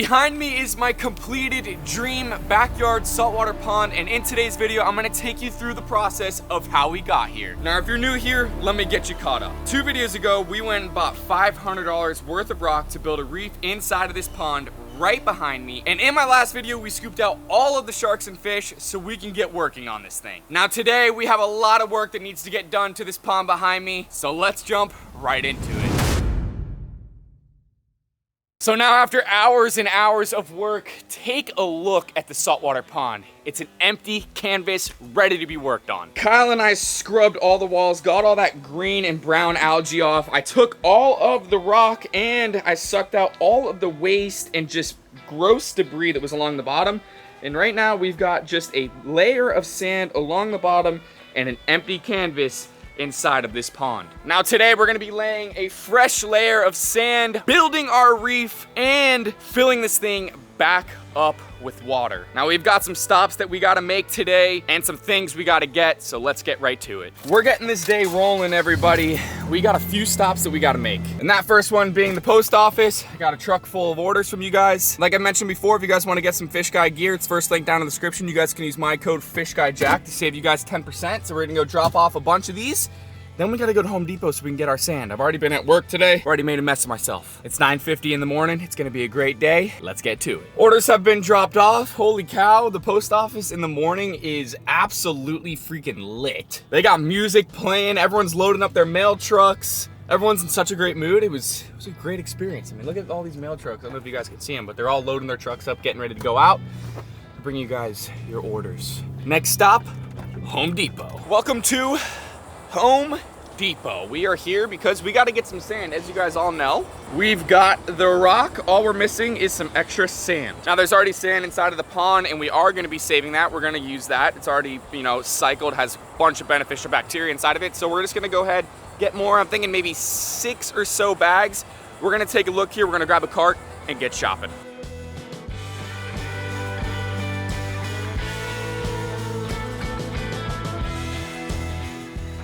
behind me is my completed dream backyard saltwater pond, and in today's video, I'm gonna take you through the process of how we got here. Now, if you're new here, let me get you caught up. 2 videos ago, we went and bought $500 worth of rock to build a reef inside of this pond right behind me. And in my last video, we scooped out all of the sharks and fish so we can get working on this thing. Now today, we have a lot of work that needs to get done to this pond behind me, so let's jump right into it. So now after hours and hours of work, take a look at the saltwater pond. It's an empty canvas ready to be worked on. Kyle and I scrubbed all the walls, got all that green and brown algae off. I took all of the rock and I sucked out all of the waste and just gross debris that was along the bottom. And right now we've got just a layer of sand along the bottom and an empty canvas inside of this pond. Now today we're gonna be laying a fresh layer of sand, building our reef, and filling this thing back up with water. Now we've got some stops that we gotta make today and some things we gotta get, so let's get right to it. We're getting this day rolling, everybody. We got a few stops that we gotta make. And that first one being the post office. I got a truck full of orders from you guys. Like I mentioned before, if you guys wanna get some Fish Guy gear, it's first link down in the description. You guys can use my code FishGuyJack to save you guys 10%. So we're gonna go drop off a bunch of these. Then we gotta go to Home Depot so we can get our sand. I've already been at work today. I've already made a mess of myself. It's 9:50 in the morning. It's gonna be a great day. Let's get to it. Orders have been dropped off. Holy cow, the post office in the morning is absolutely freaking lit. They got music playing. Everyone's loading up their mail trucks. Everyone's in such a great mood. It was a great experience. I mean, look at all these mail trucks. I don't know if you guys can see them, but they're all loading their trucks up, getting ready to go out. I'll bring you guys your orders. Next stop, Home Depot. Welcome to Home Depot. We are here because we got to get some sand. As you guys all know, we've got the rock. All we're missing is some extra sand. Now there's already sand inside of the pond and we are going to be saving that. We're going to use that. It's already, cycled, has a bunch of beneficial bacteria inside of it. So we're just going to go ahead, get more. I'm thinking maybe 6 or so bags. We're going to take a look here. We're going to grab a cart and get shopping.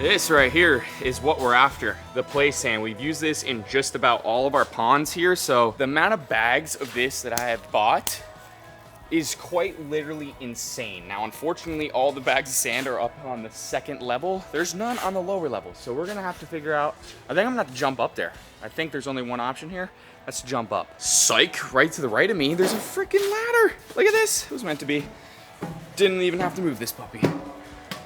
This right here is what we're after, the play sand. We've used this in just about all of our ponds here, so the amount of bags of this that I have bought is quite literally insane. Now, unfortunately, all the bags of sand are up on the 2nd level. There's none on the lower level, so we're gonna have to figure out, I think I'm gonna have to jump up there. I think there's only one option here. Let's jump up. Psych, right to the right of me, there's a freaking ladder. Look at this, it was meant to be. Didn't even have to move this puppy.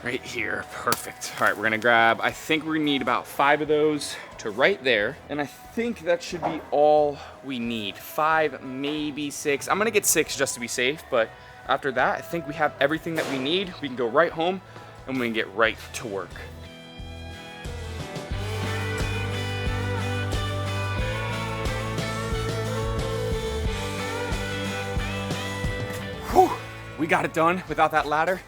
Right here, perfect. All right, we're gonna grab, I think we're gonna need about 5 of those to right there. And I think that should be all we need. 5, maybe 6. I'm gonna get 6 just to be safe, but after that, I think we have everything that we need. We can go right home and we can get right to work. Whew, we got it done without that ladder.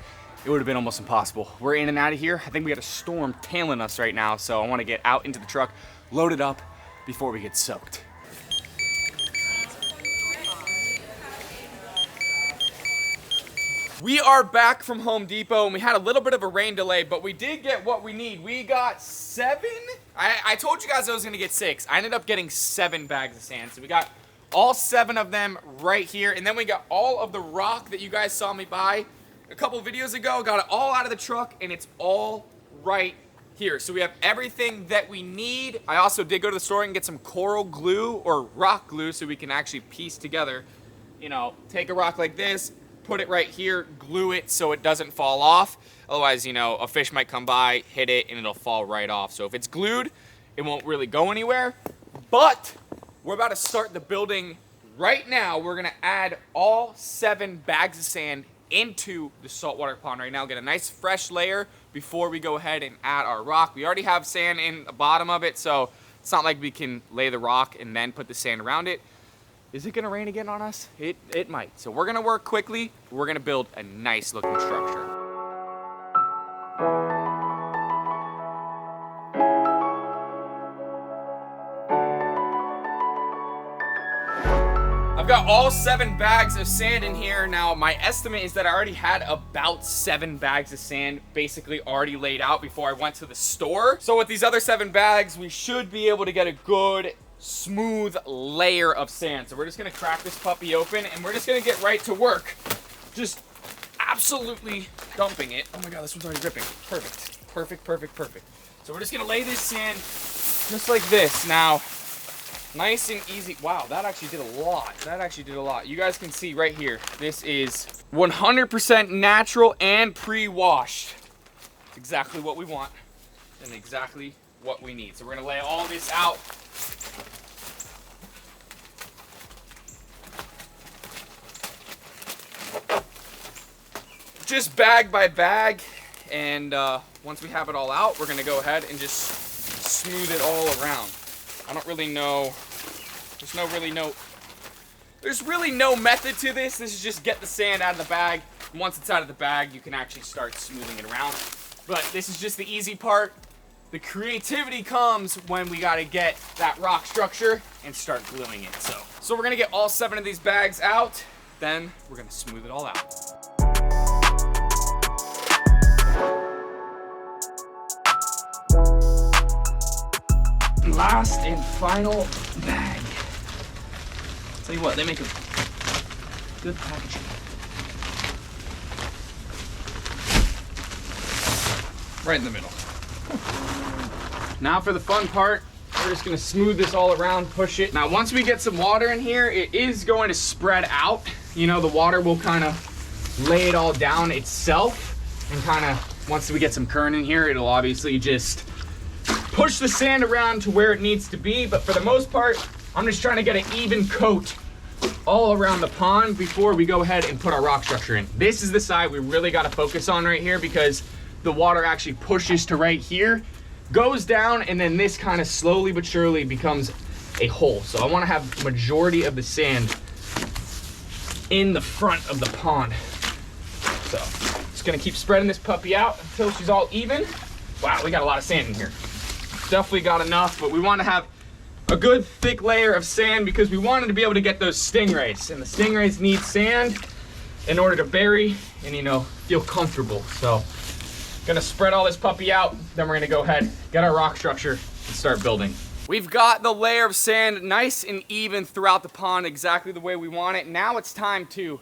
It would have been almost impossible. We're in and out of here. I think we got a storm tailing us right now, so I want to get out into the truck, load it up before we get soaked. We are back from Home Depot, and we had a little bit of a rain delay, but we did get what we need. We got 7. I told you guys I was going to get 6. I ended up getting 7 bags of sand, so we got all 7 of them right here, and then we got all of the rock that you guys saw me buy a couple videos ago. Got it all out of the truck and it's all right here. So we have everything that we need. I also did go to the store and get some coral glue or rock glue so we can actually piece together, take a rock like this, put it right here, glue it so it doesn't fall off. Otherwise, a fish might come by, hit it, and it'll fall right off. So if it's glued, it won't really go anywhere. But we're about to start the building right now. We're gonna add all 7 bags of sand into the saltwater pond right now, get a nice fresh layer before we go ahead and add our rock. We already have sand in the bottom of it, so it's not like we can lay the rock and then put the sand around it. Is it gonna rain again on us? It might. So we're gonna work quickly. We're gonna build a nice looking structure. I've got all 7 bags of sand in here. Now, my estimate is that I already had about 7 bags of sand basically already laid out before I went to the store. So with these other 7 bags, we should be able to get a good smooth layer of sand. So we're just gonna crack this puppy open and we're just gonna get right to work. Just absolutely dumping it. Oh my God, this one's already ripping. Perfect, perfect, perfect, perfect. So we're just gonna lay this sand just like this. Now, nice and easy. Wow, that actually did a lot. That actually did a lot. You guys can see right here, this is 100% natural and pre-washed. It's exactly what we want and exactly what we need. So we're gonna lay all this out. Just bag by bag, and once we have it all out, we're gonna go ahead and just smooth it all around. I don't really know, there's really no method to this. This is just get the sand out of the bag. And once it's out of the bag, you can actually start smoothing it around. But this is just the easy part. The creativity comes when we gotta get that rock structure and start gluing it. So we're gonna get all 7 of these bags out, then we're gonna smooth it all out. Last and final bag. Tell you what, they make a good packaging. Right in the middle. Now for the fun part, we're just gonna smooth this all around, push it. Now once we get some water in here, it is going to spread out. You know, the water will kind of lay it all down itself, and kind of, once we get some current in here, it'll obviously just push the sand around to where it needs to be. But for the most part, I'm just trying to get an even coat all around the pond before we go ahead and put our rock structure in. This is the side we really got to focus on right here, because the water actually pushes to right here, goes down, and then this kind of slowly but surely becomes a hole. So I want to have majority of the sand in the front of the pond. So just gonna keep spreading this puppy out until she's all even. Wow, we got a lot of sand in here. Definitely got enough, but we want to have a good thick layer of sand because we wanted to be able to get those stingrays, and the stingrays need sand in order to bury and, you know, feel comfortable. So gonna spread all this puppy out, then we're gonna go ahead, get our rock structure, and start building. We've got the layer of sand nice and even throughout the pond, exactly the way we want it. Now it's time to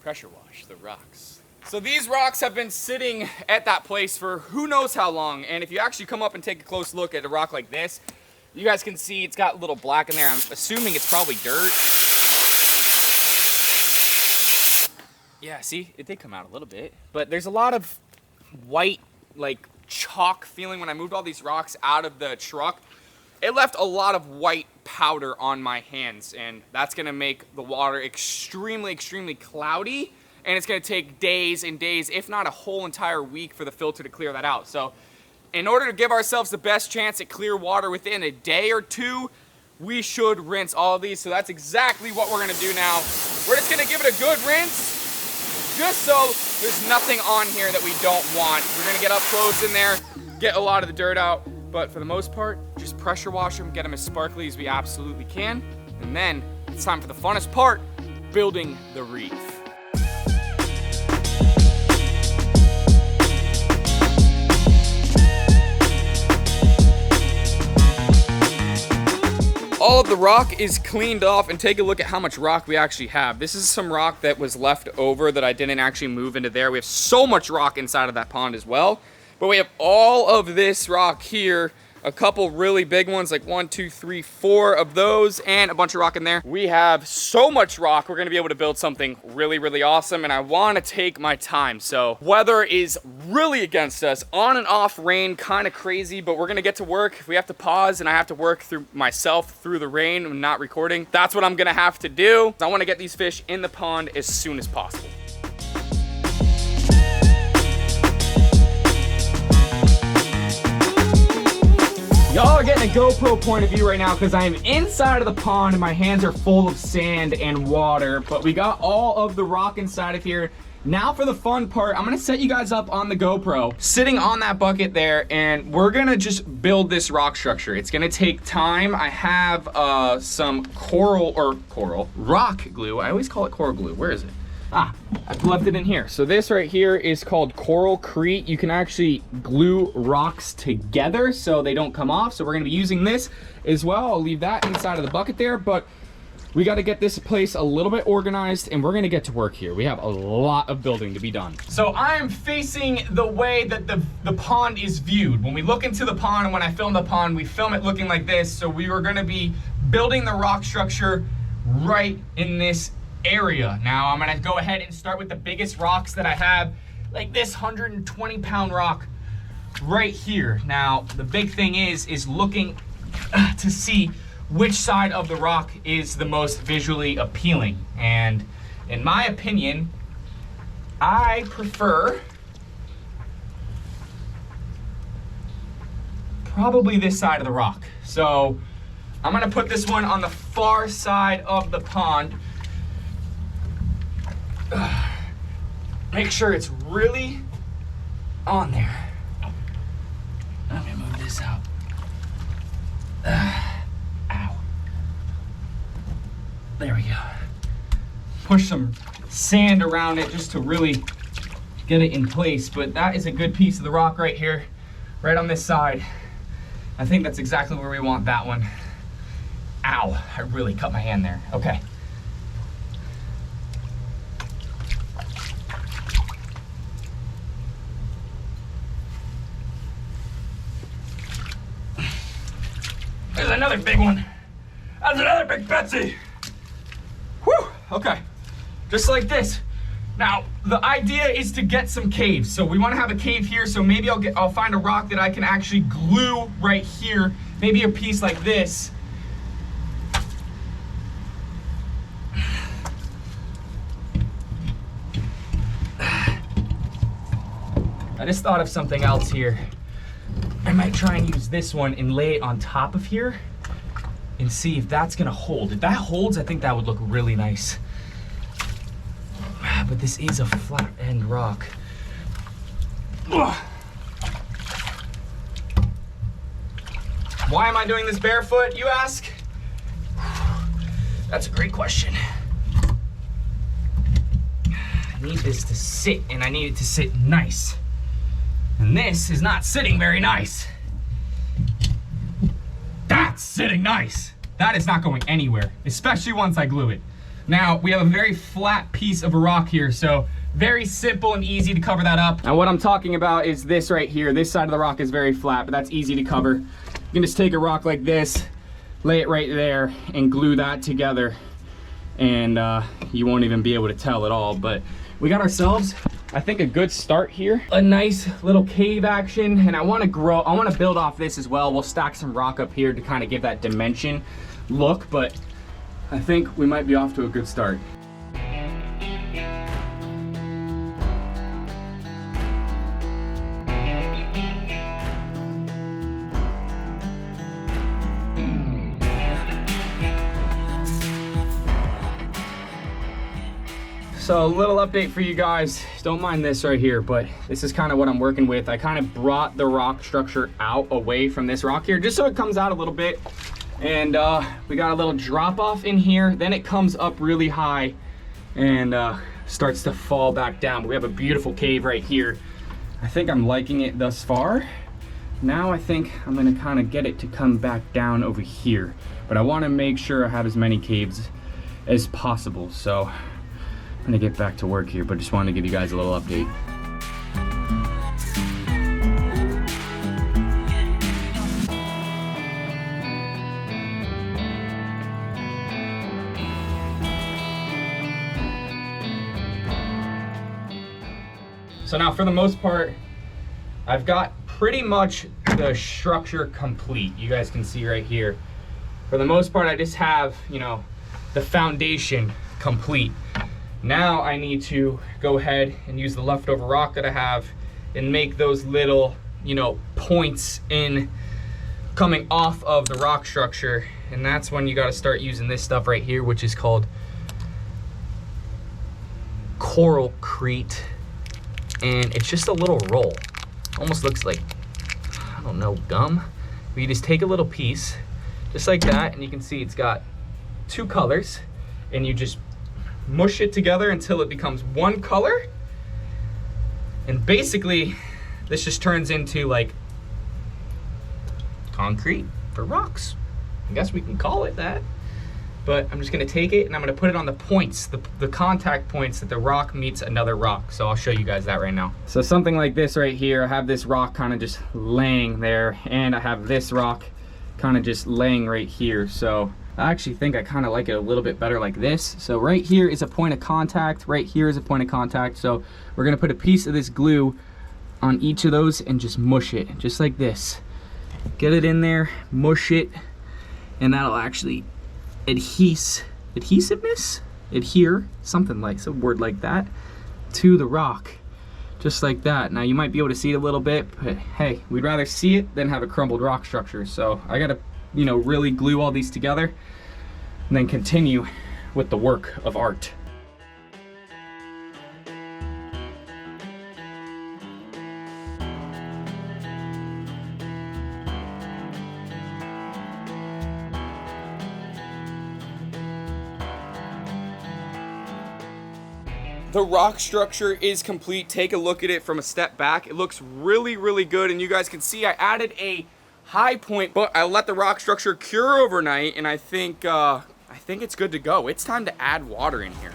pressure wash the rocks. So these rocks have been sitting at that place for who knows how long, and if you actually come up and take a close look at a rock like this, you guys can see it's got a little black in there. I'm assuming it's probably dirt. Yeah, see, it did come out a little bit, but there's a lot of white, like chalk feeling. When I moved all these rocks out of the truck, it left a lot of white powder on my hands, and that's gonna make the water extremely, extremely cloudy. And it's gonna take days and days, if not a whole entire week, for the filter to clear that out. So in order to give ourselves the best chance at clear water within a day or two, we should rinse all of these. So that's exactly what we're gonna do now. We're just gonna give it a good rinse, just so there's nothing on here that we don't want. We're gonna get up close in there, get a lot of the dirt out, but for the most part, just pressure wash them, get them as sparkly as we absolutely can. And then it's time for the funnest part, building the reef. All of the rock is cleaned off, and take a look at how much rock we actually have. This is some rock that was left over that I didn't actually move into there. We have so much rock inside of that pond as well. But we have all of this rock here, a couple really big ones, like 1, 2, 3, 4 of those, and a bunch of rock in there. We have so much rock, we're gonna be able to build something really, really awesome, and I wanna take my time. So weather is really against us, on and off rain, kind of crazy, but we're gonna get to work. If we have to pause and I have to work through myself through the rain and not recording, that's what I'm gonna have to do. I wanna get these fish in the pond as soon as possible. Y'all are getting a GoPro point of view right now because I am inside of the pond and my hands are full of sand and water, but we got all of the rock inside of here. Now for the fun part, I'm gonna set you guys up on the GoPro, sitting on that bucket there, and we're gonna just build this rock structure. It's gonna take time. I have some rock glue. I always call it coral glue. Where is it? I've left it in here. So this right here is called Coralcrete. You can actually glue rocks together so they don't come off. So we're gonna be using this as well. I'll leave that inside of the bucket there, but we got to get this place a little bit organized and we're gonna get to work here. We have a lot of building to be done. So I am facing the way that the pond is viewed. When we look into the pond and when I film the pond, we film it looking like this. So we were gonna be building the rock structure right in this area. Now I'm gonna go ahead and start with the biggest rocks that I have, like this 120-pound rock right here. Now the big thing is looking to see which side of the rock is the most visually appealing. And in my opinion, I prefer probably this side of the rock. So I'm gonna put this one on the far side of the pond. Make sure it's really on there. I'm gonna move this out. Ow. There we go. Push some sand around it just to really get it in place, but that is a good piece of the rock right here, right on this side. I think that's exactly where we want that one. Ow, I really cut my hand there. Okay. There's another big one. That's another big Betsy. Whew, okay. Just like this. Now, the idea is to get some caves. So we want to have a cave here, so maybe I'll find a rock that I can actually glue right here. Maybe a piece like this. I just thought of something else here. I might try and use this one and lay it on top of here and see if that's gonna hold. If that holds, I think that would look really nice. But this is a flat end rock. Ugh. Why am I doing this barefoot, you ask? That's a great question. I need this to sit, and I need it to sit nice. And this is not sitting very nice. That's sitting nice. That is not going anywhere, especially once I glue it. Now, we have a very flat piece of a rock here, so very simple and easy to cover that up. Now, what I'm talking about is this right here. This side of the rock is very flat, but that's easy to cover. You can just take a rock like this, lay it right there, and glue that together, and you won't even be able to tell at all. But we got ourselves, I think, a good start here. A nice little cave action, and I want to build off this as well. We'll stack some rock up here to kind of give that dimension look, but I think we might be off to a good start. So a little update for you guys. Don't mind this right here, but this is kind of what I'm working with. I kind of brought the rock structure out away from this rock here, just so it comes out a little bit. And we got a little drop off in here. Then it comes up really high and starts to fall back down. But we have a beautiful cave right here. I think I'm liking it thus far. Now I think I'm gonna kind of get it to come back down over here. But I wanna make sure I have as many caves as possible. So I'm gonna get back to work here, but just wanted to give you guys a little update. So now for the most part, I've got pretty much the structure complete. You guys can see right here. For the most part, I just have, you know, the foundation complete. Now I need to go ahead and use the leftover rock that I have and make those little, you know, points in coming off of the rock structure. And that's when you gotta start using this stuff right here, which is called Coralcrete. And it's just a little roll. Almost looks like, I don't know, gum. But you just take a little piece, just like that, and you can see it's got two colors, and you just mush it together until it becomes one color. And basically, this just turns into like concrete for rocks. I guess we can call it that. But I'm just gonna take it and I'm gonna put it on the points, the contact points that the rock meets another rock. So I'll show you guys that right now. So something like this right here, I have this rock kind of just laying there, and I have this rock kind of just laying right here. So I actually think I kind of like it a little bit better like this. So right here is a point of contact, right here is a point of contact. So we're gonna put a piece of this glue on each of those and just mush it, just like this. Get it in there, mush it, and that'll actually adhere, something like, some word like that, to the rock, just like that. Now you might be able to see it a little bit, but hey, we'd rather see it than have a crumbled rock structure. So I gotta, you know, really glue all these together and then continue with the work of art. The rock structure is complete. Take a look at it from a step back. It looks really, really good. And you guys can see I added a high point, but I let the rock structure cure overnight, and I think it's good to go. It's time to add water in here.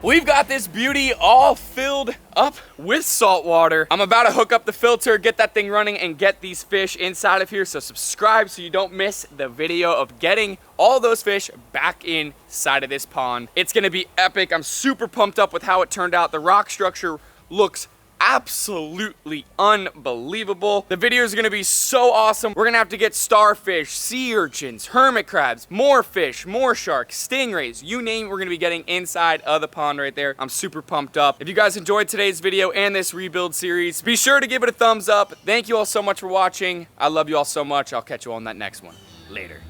We've got this beauty all filled up with salt water. I'm about to hook up the filter, get that thing running, and get these fish inside of here. So subscribe so you don't miss the video of getting all those fish back inside of this pond. It's gonna be epic. I'm super pumped up with how it turned out. The rock structure looks absolutely unbelievable. The video is gonna be so awesome. We're gonna have to get starfish, sea urchins, hermit crabs, more fish, more sharks, stingrays, you name it, we're gonna be getting inside of the pond right there. I'm super pumped up. If you guys enjoyed today's video and this rebuild series, be sure to give it a thumbs up. Thank you all so much for watching. I love you all so much. I'll catch you all in that next one. Later.